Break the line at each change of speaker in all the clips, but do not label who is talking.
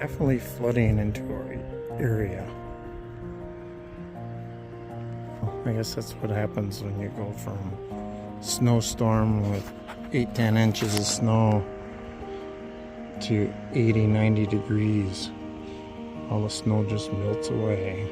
definitely flooding into our area. I guess that's what happens when you go from snowstorm with 8-10 inches of snow to 80-90 degrees. All the snow just melts away.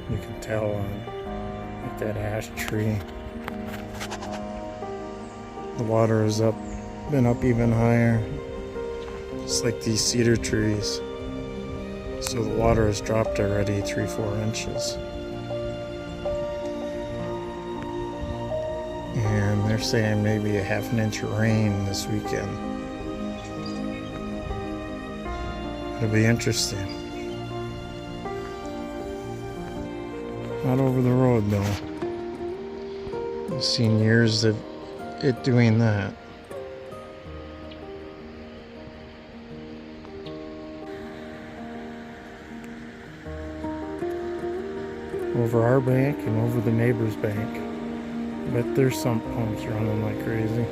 You can tell on like that ash tree, the water is been up even higher, just like these cedar trees. So the water has dropped already 3-4 inches. And they're saying maybe a half an inch of rain this weekend. It'll be interesting. Not over the road though. I've seen years of it doing that. Over our bank and over the neighbor's bank. But there's some pumps running like crazy.